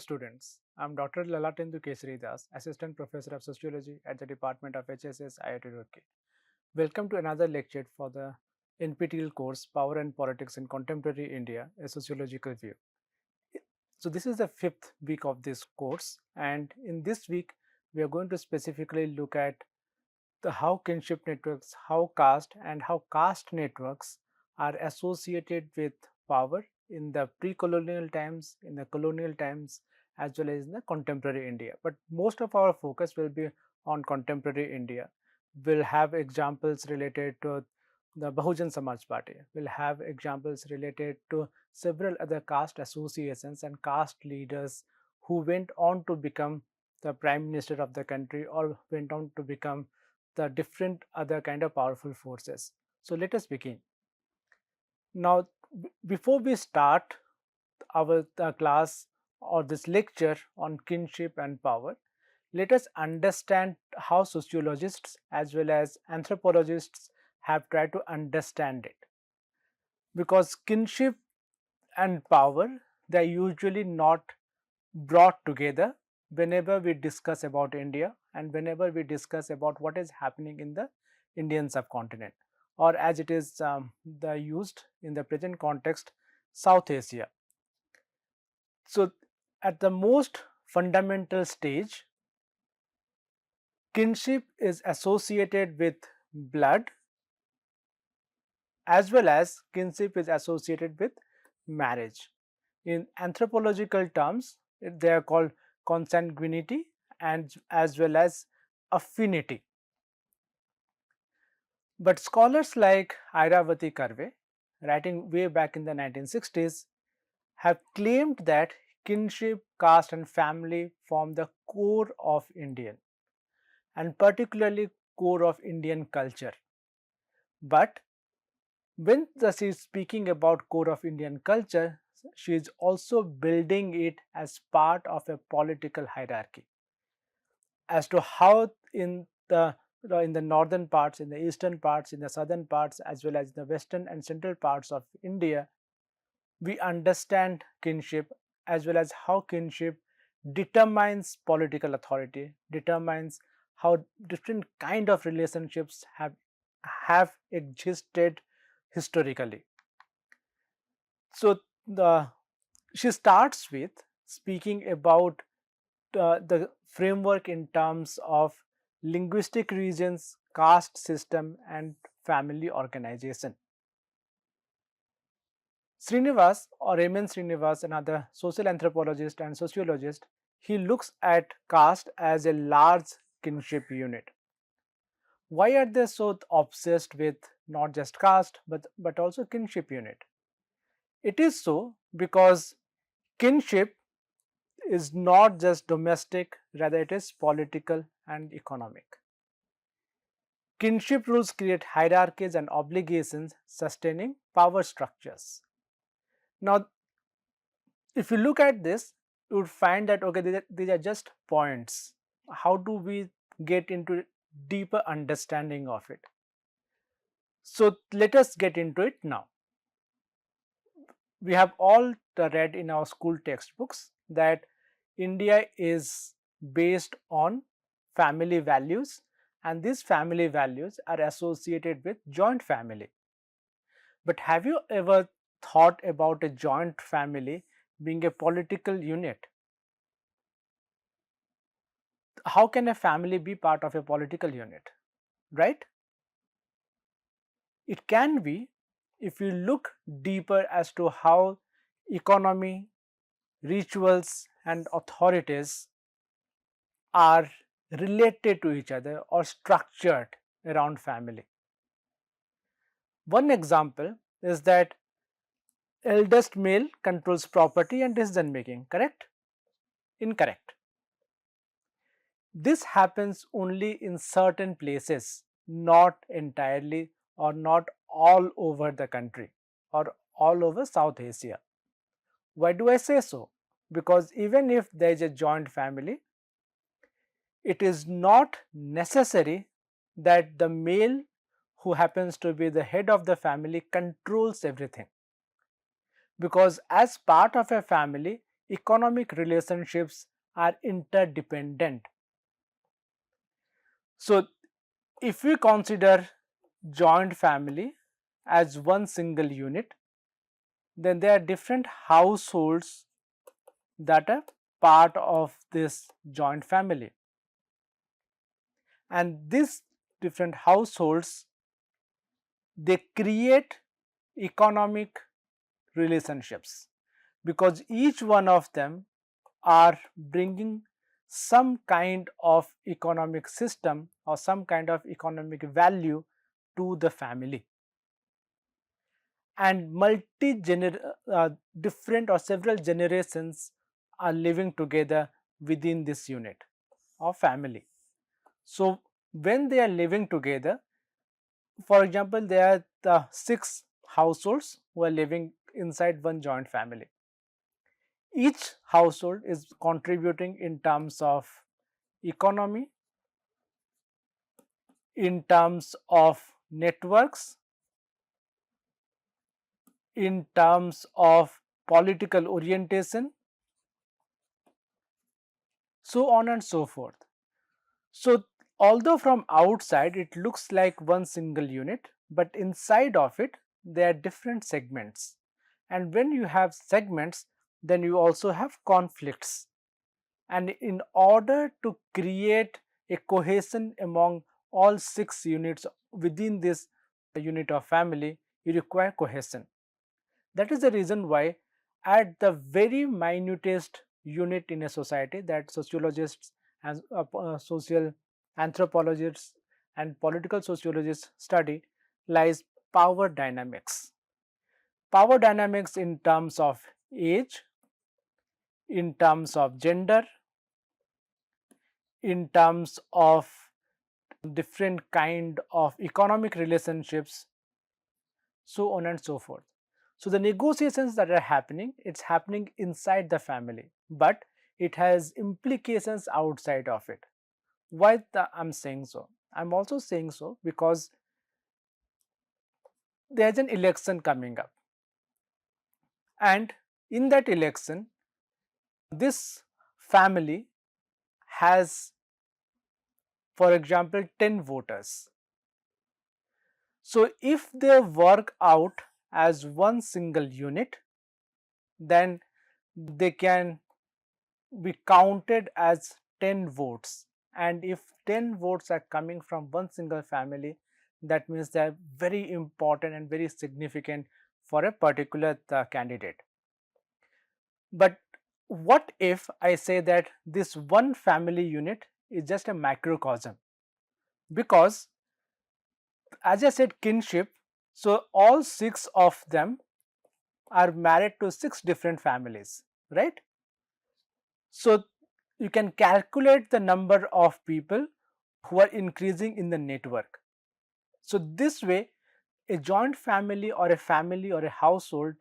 students. I'm Dr. Lalatendu Keshari, Assistant Professor of Sociology at the Department of HSS, IIT Roorkee. Welcome to another lecture for the NPTEL course Power and Politics in Contemporary India, a Sociological View. So this is the fifth week of this course, and in this week we are going to specifically look at how kinship networks, how caste and how caste networks are associated with power in the pre-colonial times, in the colonial times, as well as in the contemporary India. But most of our focus will be on contemporary India. We'll have examples related to the Bahujan Samaj Party. We'll have examples related to several other caste associations and caste leaders who went on to become the prime minister of the country or went on to become the different other kind of powerful forces. So let us begin. Now, before we start our class or this lecture on kinship and power, let us understand how sociologists as well as anthropologists have tried to understand it. Because kinship and power, they are usually not brought together whenever we discuss about India and whenever we discuss about what is happening in the Indian subcontinent, or as it is used in the present context, South Asia. So at the most fundamental stage, kinship is associated with blood as well as kinship is associated with marriage. In anthropological terms, they are called consanguinity and as well as affinity. But scholars like Airavati Karve, writing way back in the 1960s, have claimed that kinship, caste and family form the core of Indian and particularly core of Indian culture. But when she is speaking about core of Indian culture, she is also building it as part of a political hierarchy as to how in the northern parts, in the eastern parts, in the southern parts as well as in the western and central parts of India, we understand kinship as well as how kinship determines political authority, determines how different kind of relationships have existed historically. So she starts with speaking about the framework in terms of linguistic regions, caste system and family organization. Srinivas or Raman Srinivas, another social anthropologist and sociologist, he looks at caste as a large kinship unit. Why are they so obsessed with not just caste but also kinship unit? It is so because kinship is not just domestic, rather it is political and economic. Kinship rules create hierarchies and obligations sustaining power structures. Now, if you look at this, you would find that okay, these are just points. How do we get into deeper understanding of it? So let us get into it now. We have all read in our school textbooks that India is based on family values, and these family values are associated with joint family. But have you ever thought about a joint family being a political unit? How can a family be part of a political unit, right? It can be if you look deeper as to how economy, rituals and authorities are related to each other or structured around family. One example is that eldest male controls property and decision making, correct? Incorrect. This happens only in certain places, not entirely or not all over the country or all over South Asia. Why do I say so? Because even if there is a joint family, it is not necessary that the male who happens to be the head of the family controls everything. Because as part of a family, economic relationships are interdependent. So, if we consider joint family as one single unit, then there are different households that are part of this joint family, and these different households, they create economic relationships because each one of them are bringing some kind of economic system or some kind of economic value to the family, and different or several generations are living together within this unit or family. So when they are living together, for example, there are the 6 households who are living inside one joint family. Each household is contributing in terms of economy, in terms of networks, in terms of political orientation, so on and so forth. So, although from outside it looks like one single unit, but inside of it there are different segments. And when you have segments, then you also have conflicts. And in order to create a cohesion among all 6 units within this unit of family, you require cohesion. That is the reason why at the very minutest unit in a society that sociologists and social anthropologists and political sociologists study lies power dynamics. Power dynamics in terms of age, in terms of gender, in terms of different kind of economic relationships, so on and so forth. So the negotiations that are happening, it's happening inside the family, but it has implications outside of it. Why I'm saying so? I'm also saying so because there's an election coming up, and in that election, this family has, for example, 10 voters. So if they work out as one single unit, then they can be counted as 10 votes, and if 10 votes are coming from one single family, that means they are very important and very significant for a particular candidate. But what if I say that this one family unit is just a microcosm? Because as I said, kinship, so all 6 of them are married to 6 different families, right? So you can calculate the number of people who are increasing in the network. So this way, a joint family or a household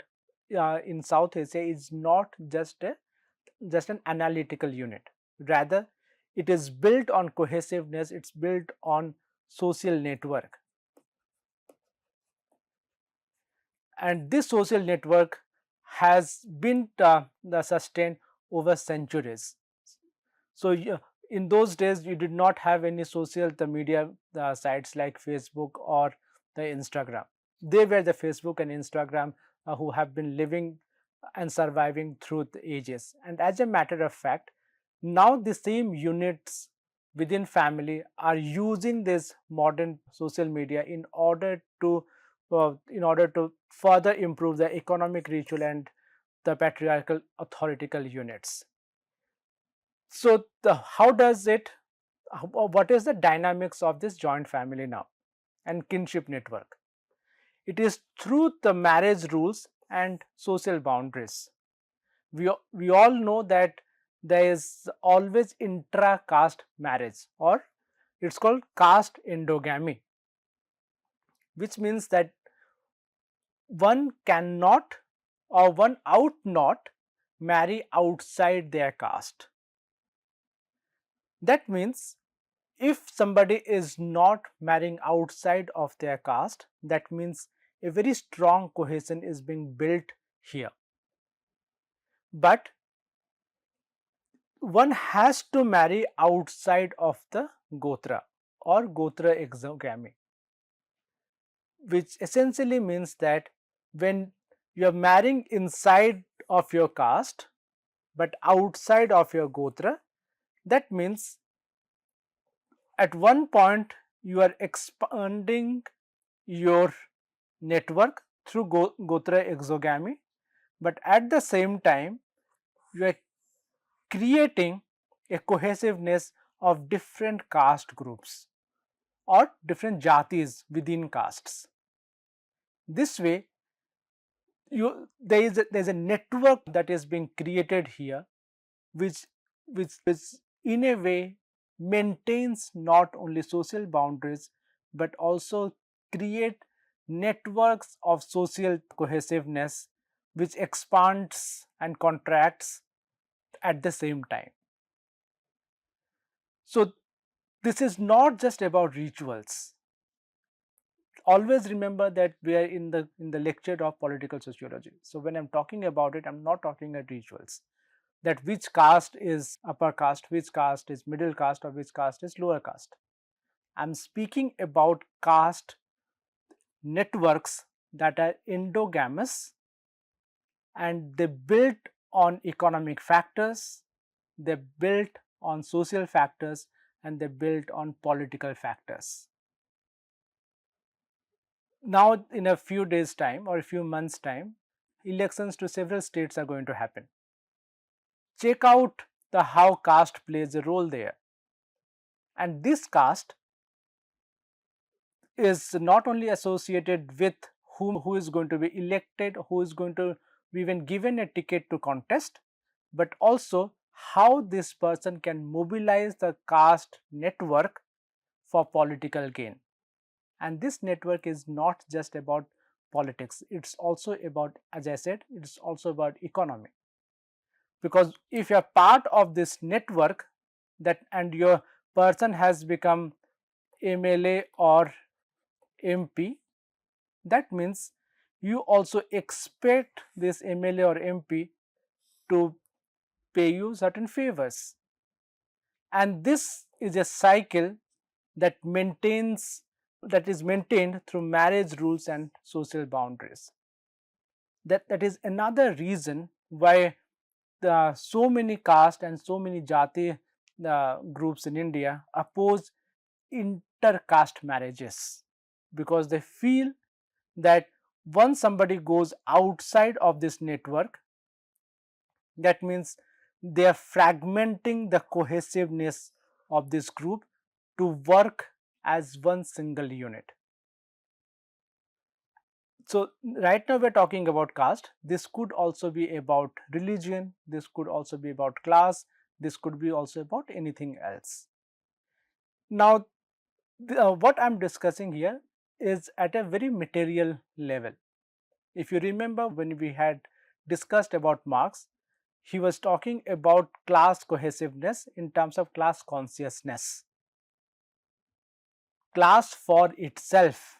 in South Asia is not just an analytical unit. Rather, it is built on cohesiveness. It's built on social network, and this social network has been sustained over centuries. So in those days, you did not have any social media sites like Facebook or the Instagram. They were the Facebook and Instagram who have been living and surviving through the ages. And as a matter of fact, now the same units within family are using this modern social media in order to further improve the economic ritual and the patriarchal authoritative units. So what is the dynamics of this joint family now and kinship network? It is through the marriage rules and social boundaries. We all know that there is always intra-caste marriage, or it's called caste endogamy, which means that one cannot or one out not marry outside their caste. That means if somebody is not marrying outside of their caste, that means a very strong cohesion is being built here. But one has to marry outside of the Gotra or Gotra exogamy, which essentially means that when you are marrying inside of your caste but outside of your Gotra, that means at one point you are expanding your network through Gotra exogamy, but at the same time you are creating a cohesiveness of different caste groups or different jatis within castes. This way, there is a network that is being created here, which in a way maintains not only social boundaries but also create networks of social cohesiveness which expands and contracts at the same time. So this is not just about rituals. Always remember that we are in the lecture of political sociology. So when I'm talking about it, I'm not talking about rituals, that which caste is upper caste, which caste is middle caste, or which caste is lower caste. I'm speaking about caste networks that are endogamous and they built on economic factors, they built on social factors, and they built on political factors. Now in a few days time or a few months time, elections to several states are going to happen. Check out the how caste plays a role there, and this caste is not only associated with who is going to be elected, who is going to be even given a ticket to contest, but also how this person can mobilize the caste network for political gain. And this network is not just about politics, it's also about, as I said, it's also about economy. Because if you are part of this network that and your person has become MLA or MP, that means you also expect this MLA or MP to pay you certain favors. And this is a cycle that is maintained through marriage rules and social boundaries. That is another reason why so many caste and so many jati groups in India oppose inter-caste marriages, because they feel that once somebody goes outside of this network, that means they are fragmenting the cohesiveness of this group to work as one single unit. So right now we're talking about caste. This could also be about religion, this could also be about class, this could be also about anything else. Now what I'm discussing here is at a very material level. If you remember when we had discussed about Marx, he was talking about class cohesiveness in terms of class consciousness. Class for itself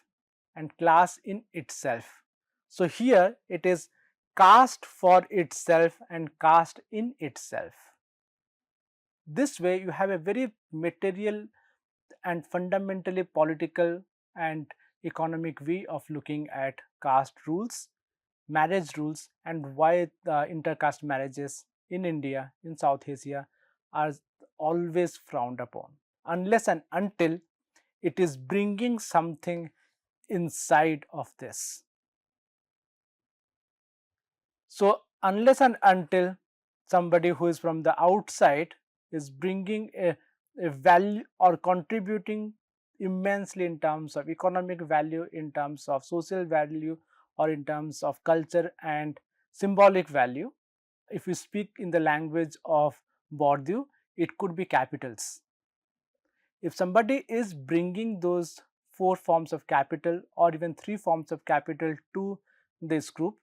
and class in itself. So here it is caste for itself and caste in itself. This way you have a very material and fundamentally political and economic way of looking at caste rules, marriage rules, and why the intercaste marriages in India, in South Asia are always frowned upon, unless and until it is bringing something inside of this. So unless and until somebody who is from the outside is bringing a value or contributing immensely in terms of economic value, in terms of social value, or in terms of culture and symbolic value, if we speak in the language of Bourdieu, it could be capitals. If somebody is bringing those 4 forms of capital or even 3 forms of capital to this group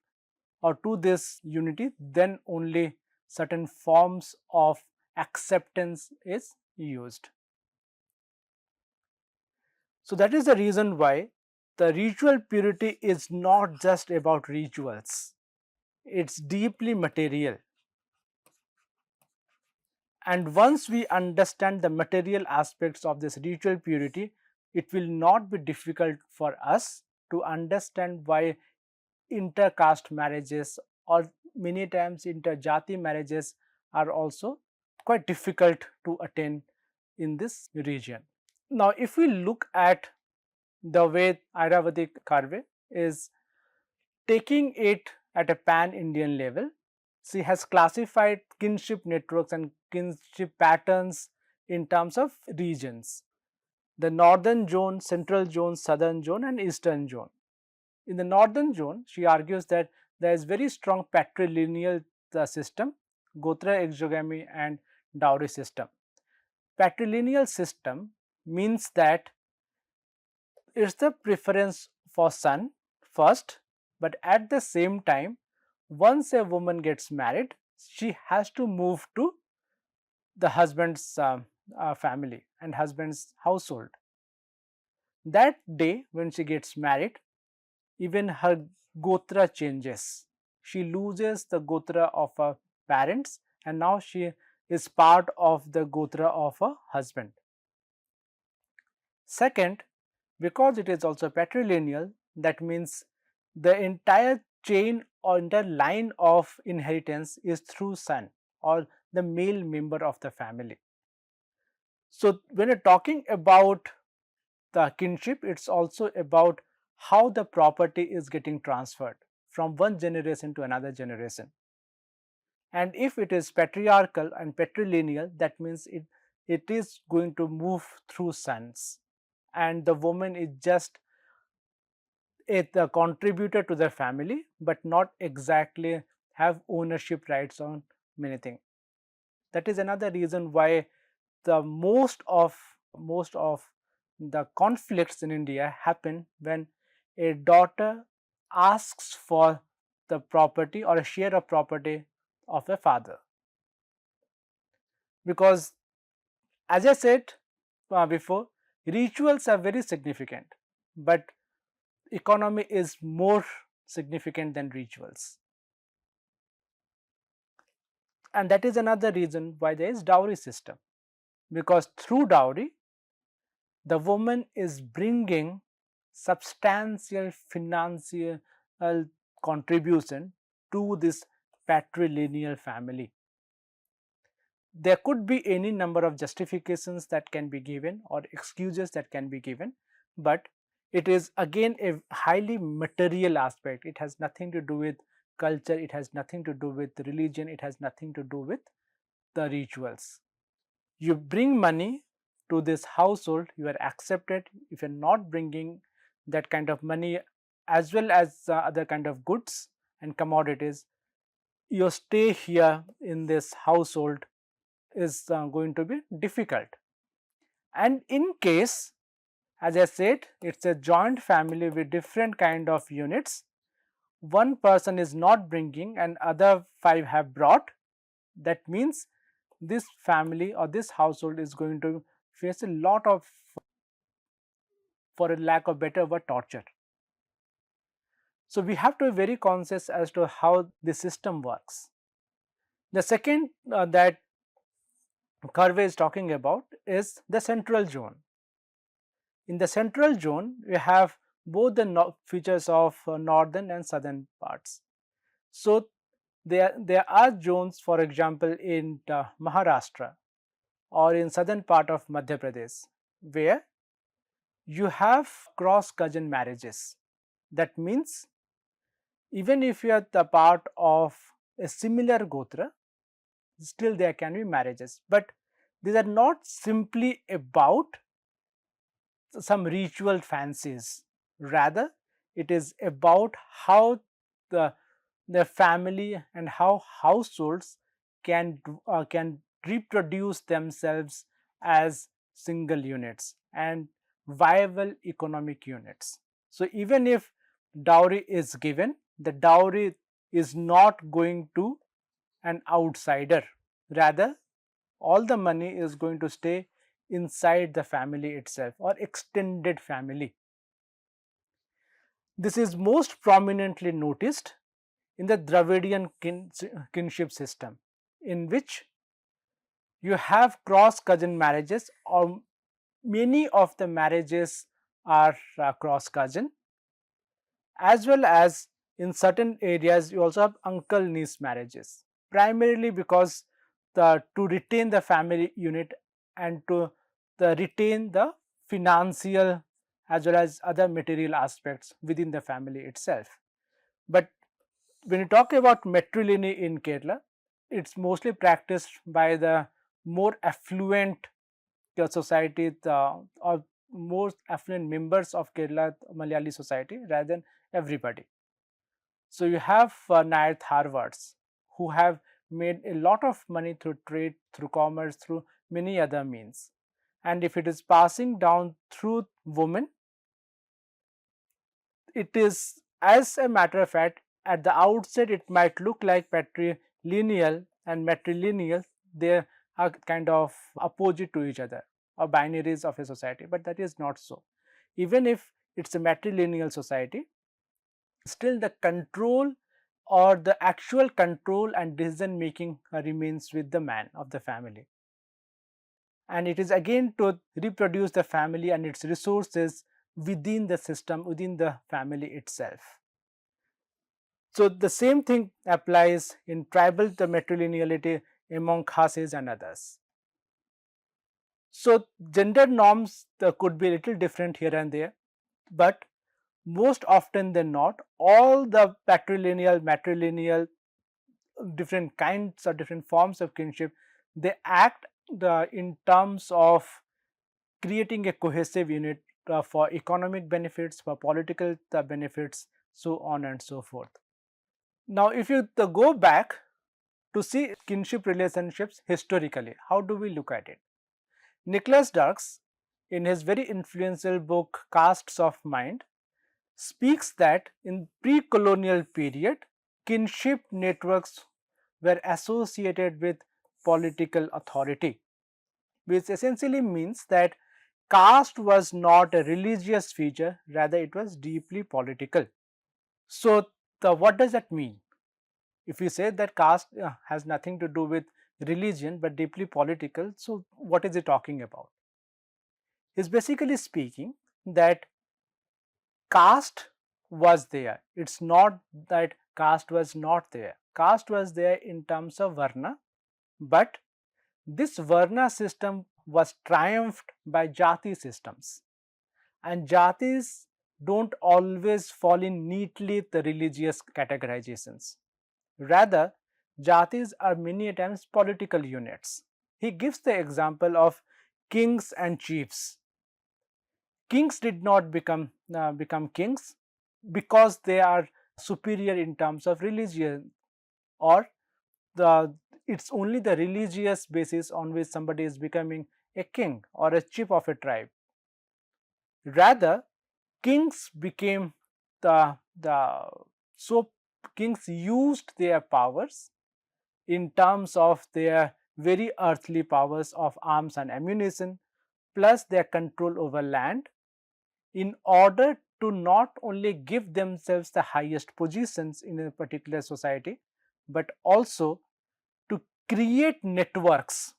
or to this unity, then only certain forms of acceptance is used. So that is the reason why the ritual purity is not just about rituals, it's deeply material. And once we understand the material aspects of this ritual purity, it will not be difficult for us to understand why intercaste marriages or many times interjati marriages are also quite difficult to attain in this region. Now, if we look at the way Ayurvedic Karve is taking it at a pan-Indian level, she has classified kinship networks and kinship patterns in terms of regions: the northern zone, central zone, southern zone, and eastern zone. In the northern zone, she argues that there is very strong patrilineal system, Gotra exogamy, and dowry system. Patrilineal system means that it's the preference for son first, but at the same time, once a woman gets married, she has to move to the husband's family and husband's household. That day when she gets married, even her gotra changes. She loses the gotra of her parents and now she is part of the gotra of her husband. Second, because it is also patrilineal, that means the entire chain or entire line of inheritance is through son or the male member of the family. So, when you're talking about the kinship, it's also about how the property is getting transferred from one generation to another generation. And if it is patriarchal and patrilineal, that means it is going to move through sons, and the woman is just a contributor to the family, but not exactly have ownership rights on many things. That is another reason why the most of the conflicts in India happen when a daughter asks for the property or a share of property of a father. Because as I said before, rituals are very significant, but economy is more significant than rituals. And that is another reason why there is dowry system, because through dowry the woman is bringing substantial financial contribution to this patrilineal family. There could be any number of justifications that can be given or excuses that can be given, but it is again a highly material aspect. It has nothing to do with culture, it has nothing to do with religion, it has nothing to do with the rituals. You bring money to this household, you are accepted. If you are not bringing that kind of money as well as other kind of goods and commodities, your stay here in this household is going to be difficult. And in case, as I said, it's a joint family with different kind of units, one person is not bringing and other 5 have brought, that means this family or this household is going to face a lot of, for a lack of better word, torture. So we have to be very conscious as to how the system works. The second that Curve is talking about is the central zone. In the central zone, we have both the features of northern and southern parts. So there are zones, for example, in Maharashtra or in southern part of Madhya Pradesh, where you have cross cousin marriages. That means even if you are the part of a similar gotra, still there can be marriages, but these are not simply about some ritual fancies. Rather, it is about how the family and how households can reproduce themselves as single units and viable economic units. So even if dowry is given, the dowry is not going to an outsider. Rather, all the money is going to stay inside the family itself or extended family. This is most prominently noticed in the Dravidian kinship system, in which You have cross cousin marriages, or many of the marriages are cross cousin, as well as in certain areas you also have uncle niece marriages, primarily because to retain the family unit and to retain the financial as well as other material aspects within the family itself. But when you talk about matrilineal in Kerala, it's mostly practiced by the more affluent society, or more affluent members of Kerala Malayali society rather than everybody. So you have Nair Tharwards who have made a lot of money through trade, through commerce, through many other means. And if it is passing down through women, it is, as a matter of fact, at the outset it might look like patrilineal and matrilineal, they are kind of opposite to each other, or binaries of a society, but that is not so. Even if it's a matrilineal society, still the control or the actual control and decision making remains with the man of the family, and it is again to reproduce the family and its resources within the system, within the family itself. So the same thing applies in tribal the matrilineality among Khassis and others. So gender norms could be a little different here and there, but most often than not, all the patrilineal, matrilineal, different kinds or different forms of kinship, they act in terms of creating a cohesive unit for economic benefits, for political benefits, so on and so forth. Now, if you go back to see kinship relationships historically, how do we look at it? Nicholas Dirks, in his very influential book Castes of Mind, speaks that in pre-colonial period, kinship networks were associated with political authority, which essentially means that caste was not a religious feature, rather it was deeply political. So what does that mean? If we say that caste has nothing to do with religion but deeply political, so what is he talking about? He's basically speaking that caste was there. It's not that caste was not there. Caste was there in terms of Varna, but this Varna system was triumphed by Jati systems, and Jatis don't always fall in neatly the religious categorizations. Rather, Jatis are many times political units. He gives the example of kings and chiefs. Kings did not become kings because they are superior in terms of religion, or it's only the religious basis on which somebody is becoming a king or a chief of a tribe. Rather, kings became the so kings used their powers in terms of their very earthly powers of arms and ammunition, plus their control over land, in order to not only give themselves the highest positions in a particular society, but also to create networks.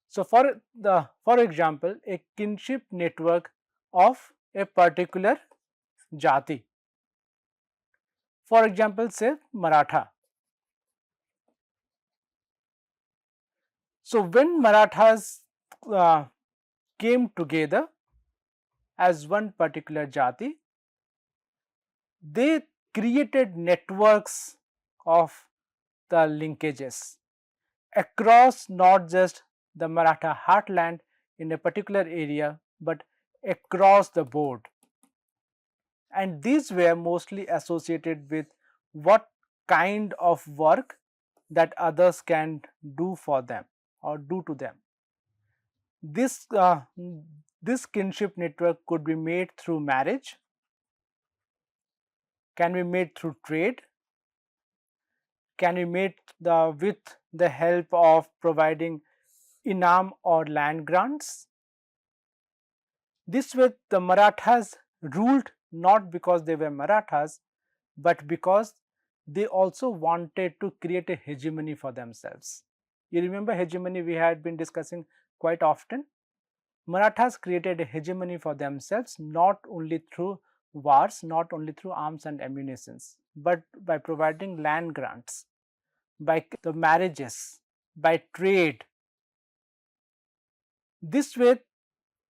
So for example, a kinship network of a particular jati, for example say Maratha. So when Marathas came together as one particular jati, they created networks of the linkages across not just the Maratha heartland in a particular area, but across the board. And these were mostly associated with what kind of work that others can do for them or do to them. This this kinship network could be made through marriage, can be made through trade, can be made with the help of providing inam or land grants. This way the Marathas ruled not because they were Marathas, but because they also wanted to create a hegemony for themselves. You remember hegemony we had been discussing quite often? Marathas created a hegemony for themselves not only through wars, not only through arms and ammunitions, but by providing land grants, by the marriages, by trade. This way,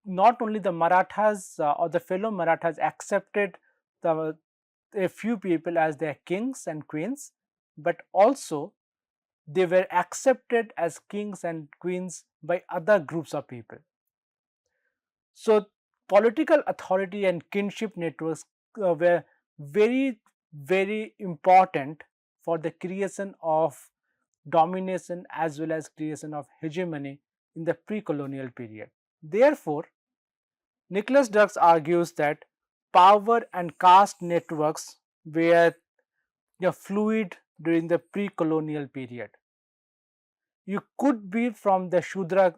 not only the Marathas or the fellow Marathas accepted the, a few people as their kings and queens, but also they were accepted as kings and queens by other groups of people. So, political authority and kinship networks were very important for the creation of domination as well as creation of hegemony in the pre-colonial period. Therefore, Nicholas Dirks argues that power and caste networks were fluid during the pre-colonial period. You could be from the Shudra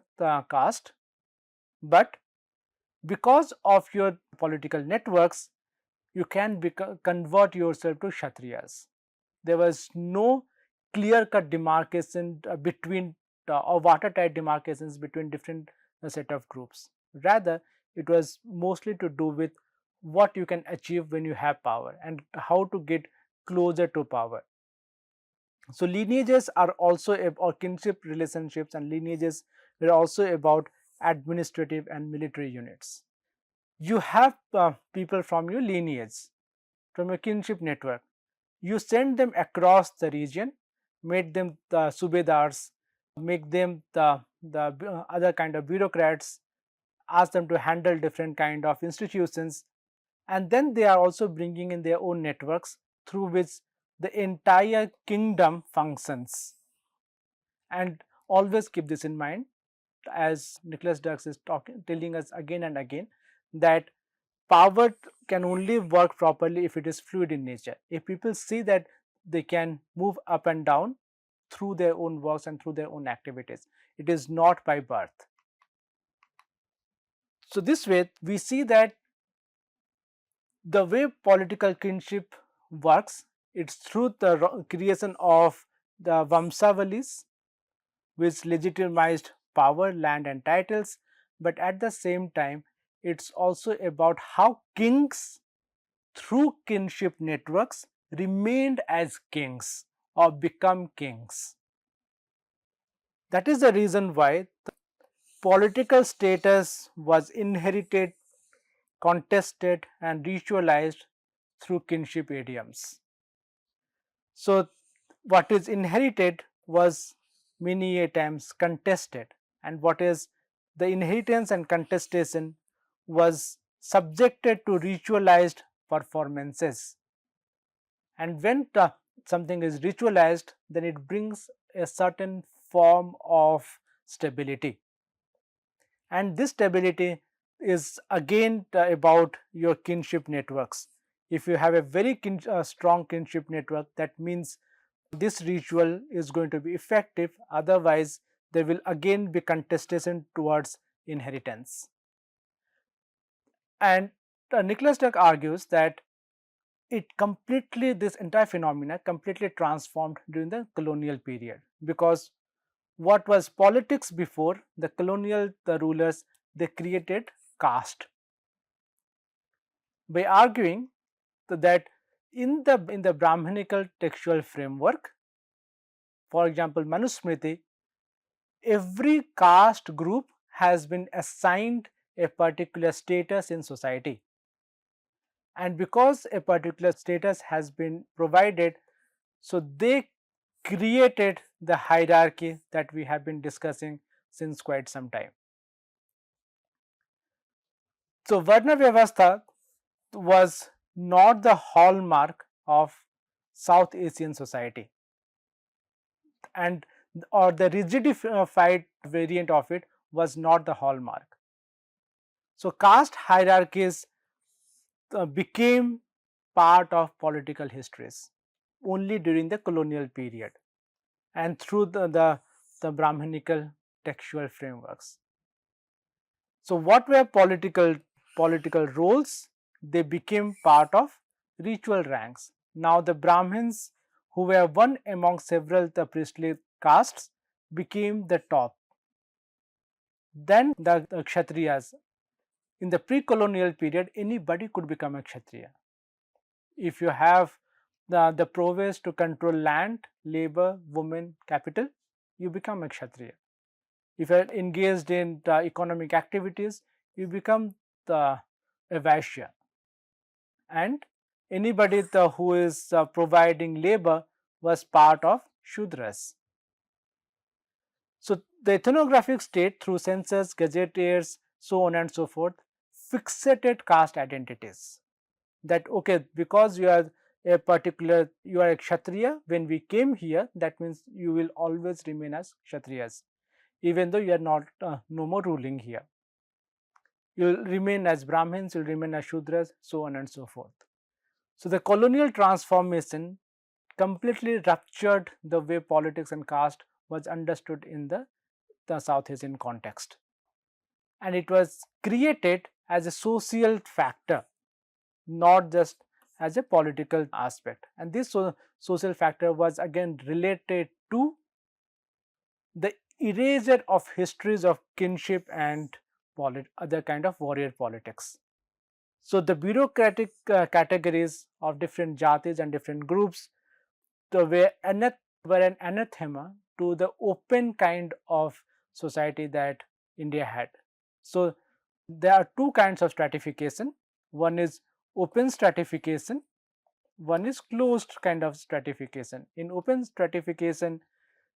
caste, but because of your political networks, you can convert yourself to Kshatriyas. There was no clear-cut demarcation between or watertight demarcations between different set of groups. Rather, it was mostly to do with what you can achieve when you have power and how to get closer to power. So lineages are also or kinship relationships and lineages were also about administrative and military units. You have people from your lineage, from your kinship network. You send them across the region, make them the subedars, make them the other kind of bureaucrats, ask them to handle different kind of institutions, and then they are also bringing in their own networks through which the entire kingdom functions. And always keep this in mind, as Nicholas Dirks is telling us again and again, that power can only work properly if it is fluid in nature. If people see that they can move up and down through their own works and through their own activities, it is not by birth. So this way we see that the way political kinship works, it's through the creation of the Vamsavalis, which legitimized power, land and titles, but at the same time it's also about how kings through kinship networks remained as kings or become kings. That is the reason why the political status was inherited, contested and ritualized through kinship idioms. So what is inherited was many a times contested, and what is the inheritance and contestation was subjected to ritualized performances. And when something is ritualized, then it brings a certain form of stability, and this stability is again about your kinship networks. If you have a very strong kinship network, that means this ritual is going to be effective, otherwise there will again be contestation towards inheritance. And Nicholas Dirks argues that this entire phenomena completely transformed during the colonial period, because what was politics before the colonial rulers, they created caste by arguing that in the Brahmanical textual framework, for example Manusmriti, every caste group has been assigned a particular status in society, and because a particular status has been provided, so they created the hierarchy that we have been discussing since quite some time. So Varna Vyavastha was not the hallmark of South Asian society, and or the rigidified variant of it was not the hallmark. So caste hierarchies became part of political histories only during the colonial period and through the Brahmanical textual frameworks. So what were political roles? They became part of ritual ranks. Now the Brahmins, who were one among several the priestly castes, became the top. Then the Kshatriyas. In the pre-colonial period, anybody could become a Kshatriya. If you have the prowess to control land, labor, women, capital, you become a Kshatriya. If you are engaged in the economic activities, you become a Vaishya. And anybody who is providing labor was part of Shudras. So the ethnographic state through census, gazetteers, so on and so forth, fixated caste identities. That okay, because you are a particular, you are a Kshatriya, when we came here, that means you will always remain as Kshatriyas, even though you are not no more ruling here. You will remain as Brahmins, you will remain as Shudras, so on and so forth. So the colonial transformation completely ruptured the way politics and caste was understood in the South Asian context. And it was created as a social factor, not just as a political aspect. And this social factor was again related to the erasure of histories of kinship and other kind of warrior politics. So the bureaucratic categories of different jatis and different groups were an anathema to the open kind of society that India had. So there are two kinds of stratification. One is open stratification, one is closed kind of stratification. In open stratification,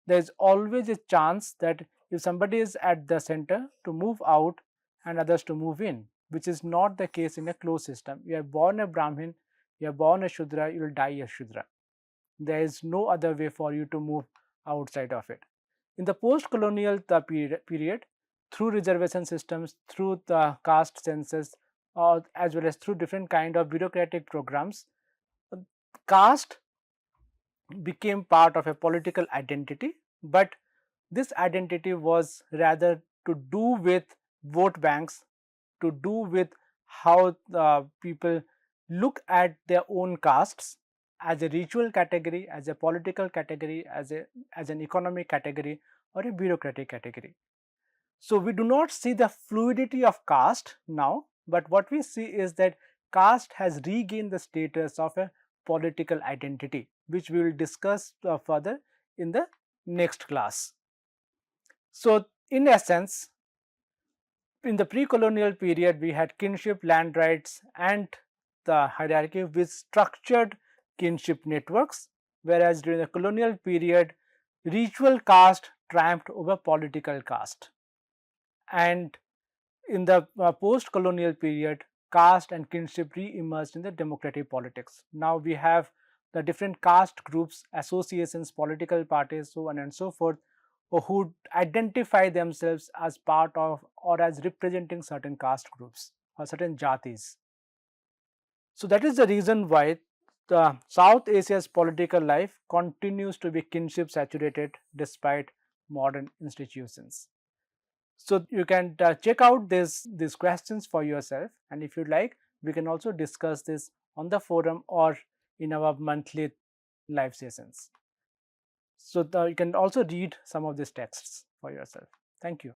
there is always a chance that if somebody is at the center, to move out and others to move in, which is not the case in a closed system. You are born a Brahmin, you are born a Shudra, you will die a Shudra. There is no other way for you to move outside of it. In the post-colonial period, through reservation systems, through the caste census, as well as through different kind of bureaucratic programs, caste became part of a political identity, but this identity was rather to do with vote banks, to do with how people look at their own castes as a ritual category, as a political category, as an economic category, or a bureaucratic category. So we do not see the fluidity of caste now, but what we see is that caste has regained the status of a political identity, which we will discuss further in the next class. So in essence, in the pre-colonial period, we had kinship, land rights, and the hierarchy with structured kinship networks, whereas during the colonial period, ritual caste triumphed over political caste. And in the post-colonial period, caste and kinship re-emerged in the democratic politics. Now we have the different caste groups, associations, political parties, so on and so forth, who identify themselves as part of or as representing certain caste groups or certain jatis. So that is the reason why the South Asia's political life continues to be kinship saturated despite modern institutions. So you can check out these questions for yourself, and if you like, we can also discuss this on the forum or in our monthly live sessions. So you can also read some of these texts for yourself. Thank you.